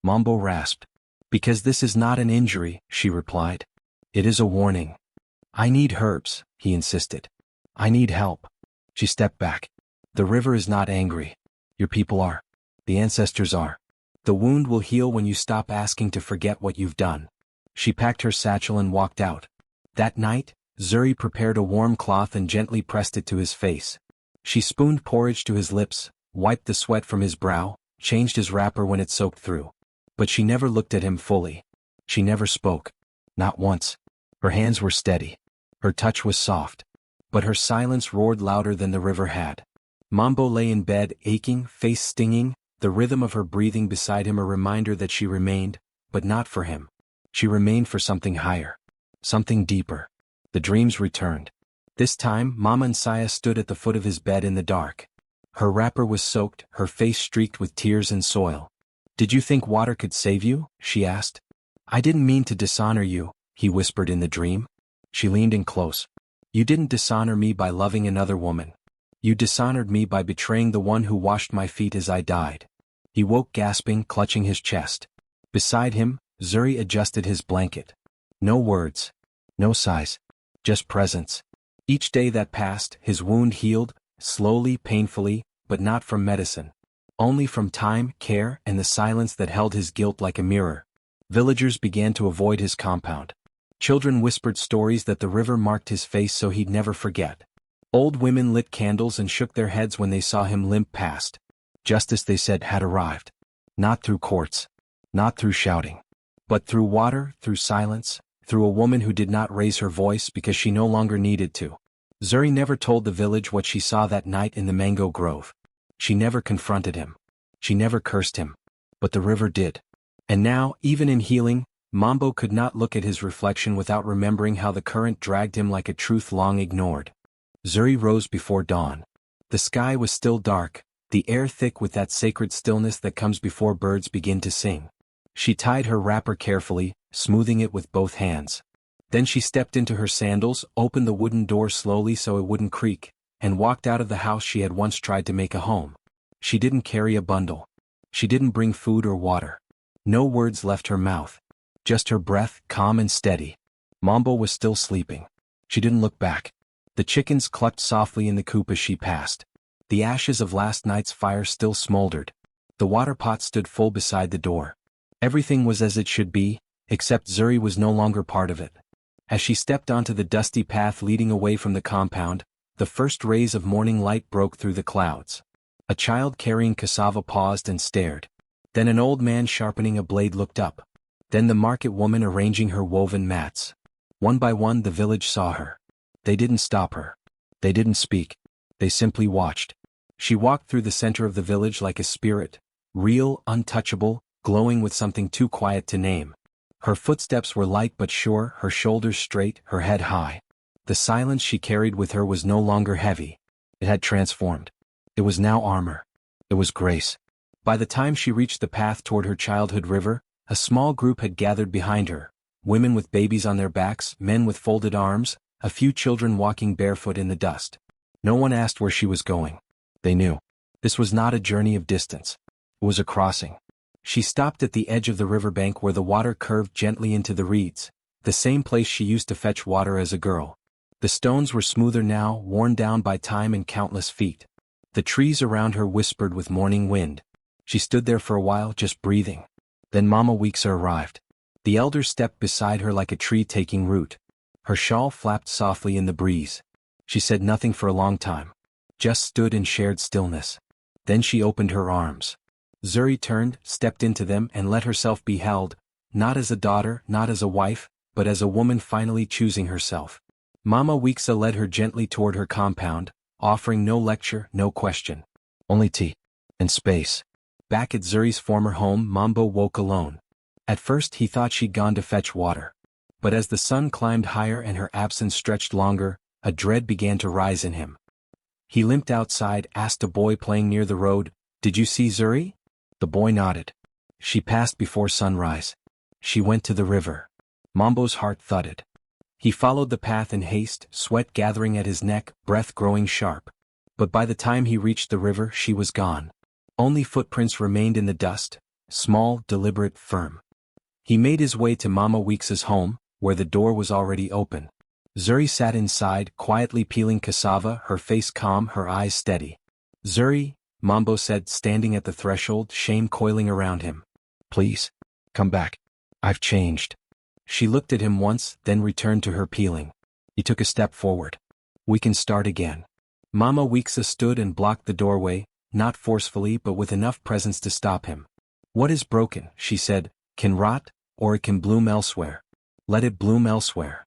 Mambbo rasped. Because this is not an injury, she replied. It is a warning. I need herbs, he insisted. I need help. She stepped back. The river is not angry. Your people are. The ancestors are. The wound will heal when you stop asking to forget what you've done. She packed her satchel and walked out. That night, Zuri prepared a warm cloth and gently pressed it to his face. She spooned porridge to his lips, wiped the sweat from his brow, changed his wrapper when it soaked through. But she never looked at him fully. She never spoke. Not once. Her hands were steady. Her touch was soft. But her silence roared louder than the river had. Mambbo lay in bed, aching, face stinging, the rhythm of her breathing beside him a reminder that she remained, but not for him. She remained for something higher. Something deeper. The dreams returned. This time, Mama Nsaya stood at the foot of his bed in the dark. Her wrapper was soaked, her face streaked with tears and soil. Did you think water could save you? She asked. I didn't mean to dishonor you, he whispered in the dream. She leaned in close. You didn't dishonor me by loving another woman. You dishonored me by betraying the one who washed my feet as I died. He woke gasping, clutching his chest. Beside him, Zuri adjusted his blanket. No words. No sighs. Just presence. Each day that passed, his wound healed, slowly, painfully, but not from medicine. Only from time, care, and the silence that held his guilt like a mirror. Villagers began to avoid his compound. Children whispered stories that the river marked his face so he'd never forget. Old women lit candles and shook their heads when they saw him limp past. Justice, they said, had arrived. Not through courts. Not through shouting. But through water, through silence, through a woman who did not raise her voice because she no longer needed to. Zuri never told the village what she saw that night in the mango grove. She never confronted him. She never cursed him. But the river did. And now, even in healing, Mambbo could not look at his reflection without remembering how the current dragged him like a truth long ignored. Zuri rose before dawn. The sky was still dark, the air thick with that sacred stillness that comes before birds begin to sing. She tied her wrapper carefully, smoothing it with both hands. Then she stepped into her sandals, opened the wooden door slowly so it wouldn't creak, and walked out of the house she had once tried to make a home. She didn't carry a bundle. She didn't bring food or water. No words left her mouth. Just her breath, calm and steady. Mambbo was still sleeping. She didn't look back. The chickens clucked softly in the coop as she passed. The ashes of last night's fire still smoldered. The water pot stood full beside the door. Everything was as it should be, except Zuri was no longer part of it. As she stepped onto the dusty path leading away from the compound, the first rays of morning light broke through the clouds. A child carrying cassava paused and stared. Then an old man sharpening a blade looked up. Then the market woman arranging her woven mats. One by one the village saw her. They didn't stop her. They didn't speak. They simply watched. She walked through the center of the village like a spirit, real, untouchable, glowing with something too quiet to name. Her footsteps were light but sure, her shoulders straight, her head high. The silence she carried with her was no longer heavy. It had transformed. It was now armor. It was grace. By the time she reached the path toward her childhood river, a small group had gathered behind her, women with babies on their backs, men with folded arms, a few children walking barefoot in the dust. No one asked where she was going. They knew. This was not a journey of distance. It was a crossing. She stopped at the edge of the riverbank where the water curved gently into the reeds, the same place she used to fetch water as a girl. The stones were smoother now, worn down by time and countless feet. The trees around her whispered with morning wind. She stood there for a while, just breathing. Then Mama Weeksa arrived. The elder stepped beside her like a tree taking root. Her shawl flapped softly in the breeze. She said nothing for a long time. Just stood in shared stillness. Then she opened her arms. Zuri turned, stepped into them and let herself be held, not as a daughter, not as a wife, but as a woman finally choosing herself. Mama Weeksa led her gently toward her compound, offering no lecture, no question. Only tea. And space. Back at Zuri's former home, Mambbo woke alone. At first he thought she'd gone to fetch water. But as the sun climbed higher and her absence stretched longer, a dread began to rise in him. He limped outside, asked a boy playing near the road, "Did you see Zuri?" The boy nodded. She passed before sunrise. She went to the river. Mambbo's heart thudded. He followed the path in haste, sweat gathering at his neck, breath growing sharp. But by the time he reached the river, she was gone. Only footprints remained in the dust, small, deliberate, firm. He made his way to Mama Weeksa's home, where the door was already open. Zuri sat inside, quietly peeling cassava, her face calm, her eyes steady. "Zuri," Mambbo said, standing at the threshold, shame coiling around him. "Please, come back. I've changed." She looked at him once, then returned to her peeling. He took a step forward. "We can start again." Mama Weeksa stood and blocked the doorway, not forcefully but with enough presence to stop him. "What is broken," she said, "can rot, or it can bloom elsewhere. Let it bloom elsewhere."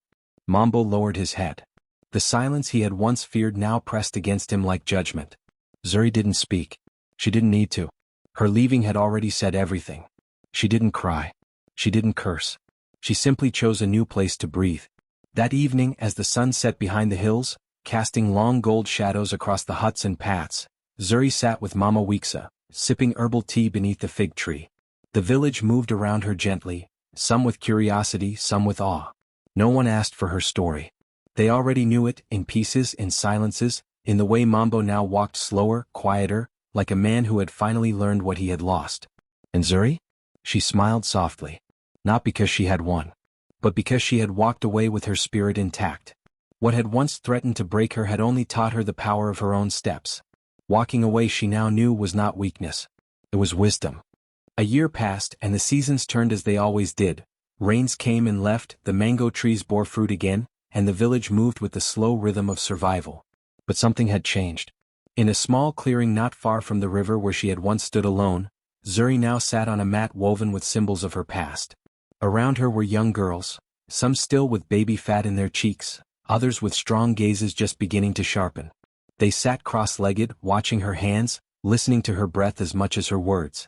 Mambbo lowered his head. The silence he had once feared now pressed against him like judgment. Zuri didn't speak. She didn't need to. Her leaving had already said everything. She didn't cry. She didn't curse. She simply chose a new place to breathe. That evening, as the sun set behind the hills, casting long gold shadows across the huts and paths, Zuri sat with Mama Weeksa, sipping herbal tea beneath the fig tree. The village moved around her gently, some with curiosity, some with awe. No one asked for her story. They already knew it, in pieces, in silences, in the way Mambbo now walked slower, quieter, like a man who had finally learned what he had lost. And Zuri? She smiled softly. Not because she had won, but because she had walked away with her spirit intact. What had once threatened to break her had only taught her the power of her own steps. Walking away, she now knew, was not weakness. It was wisdom. A year passed and the seasons turned as they always did. Rains came and left, the mango trees bore fruit again, and the village moved with the slow rhythm of survival. But something had changed. In a small clearing not far from the river where she had once stood alone, Zuri now sat on a mat woven with symbols of her past. Around her were young girls, some still with baby fat in their cheeks, others with strong gazes just beginning to sharpen. They sat cross-legged, watching her hands, listening to her breath as much as her words.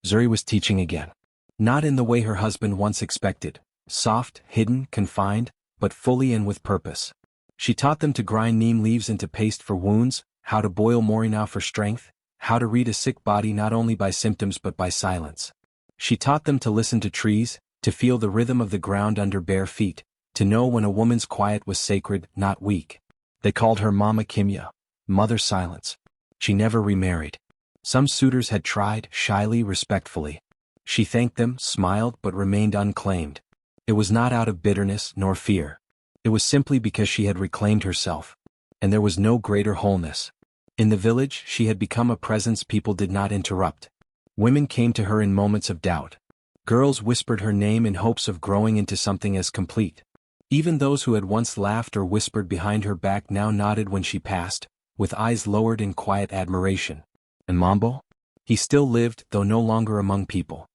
Zuri was teaching again. Not in the way her husband once expected, soft, hidden, confined, but fully and with purpose. She taught them to grind neem leaves into paste for wounds, how to boil morina for strength, how to read a sick body not only by symptoms but by silence. She taught them to listen to trees, to feel the rhythm of the ground under bare feet, to know when a woman's quiet was sacred, not weak. They called her Mama Kimya, Mother Silence. She never remarried. Some suitors had tried, shyly, respectfully. She thanked them, smiled, but remained unclaimed. It was not out of bitterness nor fear. It was simply because she had reclaimed herself. And there was no greater wholeness. In the village, she had become a presence people did not interrupt. Women came to her in moments of doubt. Girls whispered her name in hopes of growing into something as complete. Even those who had once laughed or whispered behind her back now nodded when she passed, with eyes lowered in quiet admiration. And Mambbo? He still lived, though no longer among people.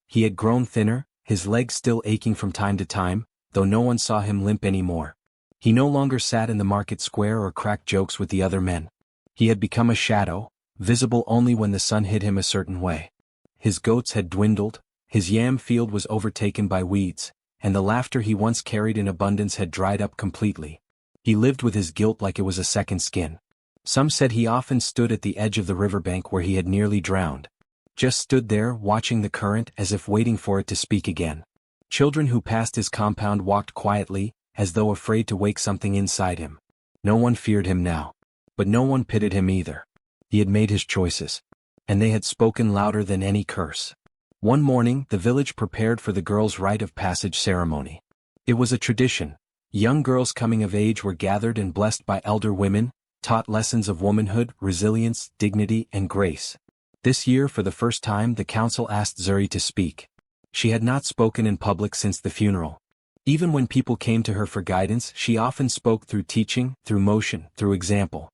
He had grown thinner, his legs still aching from time to time, though no one saw him limp anymore. He no longer sat in the market square or cracked jokes with the other men. He had become a shadow, visible only when the sun hit him a certain way. His goats had dwindled, his yam field was overtaken by weeds, and the laughter he once carried in abundance had dried up completely. He lived with his guilt like it was a second skin. Some said he often stood at the edge of the riverbank where he had nearly drowned. Just stood there, watching the current as if waiting for it to speak again. Children who passed his compound walked quietly, as though afraid to wake something inside him. No one feared him now. But no one pitied him either. He had made his choices. And they had spoken louder than any curse. One morning, the village prepared for the girls' rite of passage ceremony. It was a tradition. Young girls coming of age were gathered and blessed by elder women, taught lessons of womanhood, resilience, dignity, and grace. This year, for the first time, the council asked Zuri to speak. She had not spoken in public since the funeral. Even when people came to her for guidance, she often spoke through teaching, through motion, through example.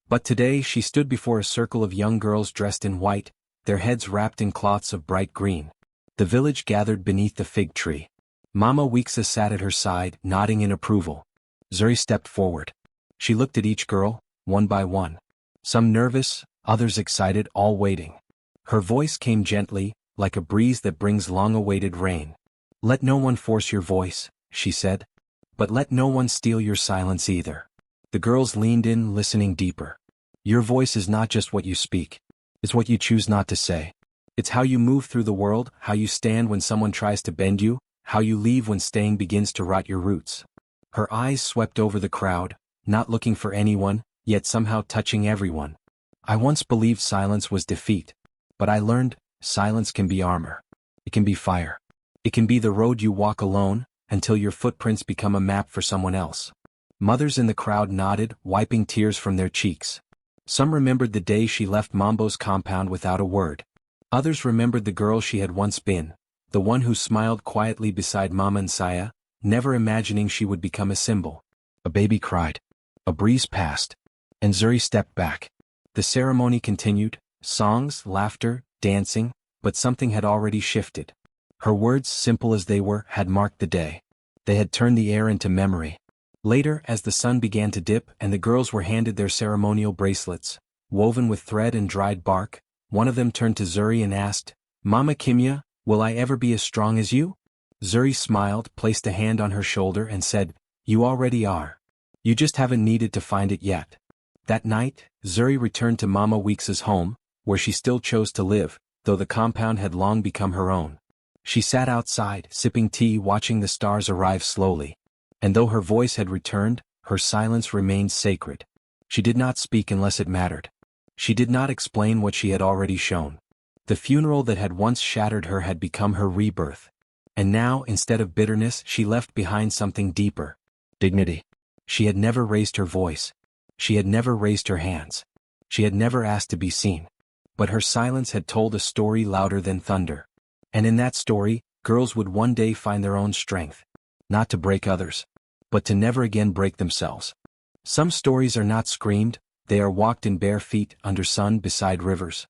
But today she stood before a circle of young girls dressed in white, their heads wrapped in cloths of bright green. The village gathered beneath the fig tree. Mama Weeksa sat at her side, nodding in approval. Zuri stepped forward. She looked at each girl, one by one. Some nervous, others excited, all waiting. Her voice came gently, like a breeze that brings long-awaited rain. "Let no one force your voice," she said. "But let no one steal your silence either." The girls leaned in, listening deeper. "Your voice is not just what you speak. It's what you choose not to say. It's how you move through the world, how you stand when someone tries to bend you, how you leave when staying begins to rot your roots." Her eyes swept over the crowd, not looking for anyone, yet somehow touching everyone. "I once believed silence was defeat. But I learned, silence can be armor. It can be fire. It can be the road you walk alone, until your footprints become a map for someone else." Mothers in the crowd nodded, wiping tears from their cheeks. Some remembered the day she left Mambbo's compound without a word. Others remembered the girl she had once been, the one who smiled quietly beside Mama Nsaya, never imagining she would become a symbol. A baby cried. A breeze passed. And Zuri stepped back. The ceremony continued, songs, laughter, dancing, but something had already shifted. Her words, simple as they were, had marked the day. They had turned the air into memory. Later, as the sun began to dip and the girls were handed their ceremonial bracelets, woven with thread and dried bark, one of them turned to Zuri and asked, "Mama Kimya, will I ever be as strong as you?" Zuri smiled, placed a hand on her shoulder and said, "You already are. You just haven't needed to find it yet." That night, Zuri returned to Mama Weeksa's home, where she still chose to live, though the compound had long become her own. She sat outside, sipping tea, watching the stars arrive slowly. And though her voice had returned, her silence remained sacred. She did not speak unless it mattered. She did not explain what she had already shown. The funeral that had once shattered her had become her rebirth. And now, instead of bitterness, she left behind something deeper. Dignity. She had never raised her voice. She had never raised her hands. She had never asked to be seen. But her silence had told a story louder than thunder. And in that story, girls would one day find their own strength. Not to break others, but to never again break themselves. Some stories are not screamed, they are walked in bare feet, under sun, beside rivers.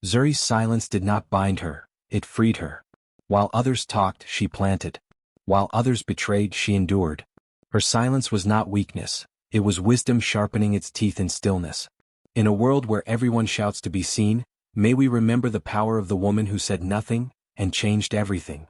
Zuri's silence did not bind her, it freed her. While others talked, she planted. While others betrayed, she endured. Her silence was not weakness, it was wisdom sharpening its teeth in stillness. In a world where everyone shouts to be seen, may we remember the power of the woman who said nothing and changed everything.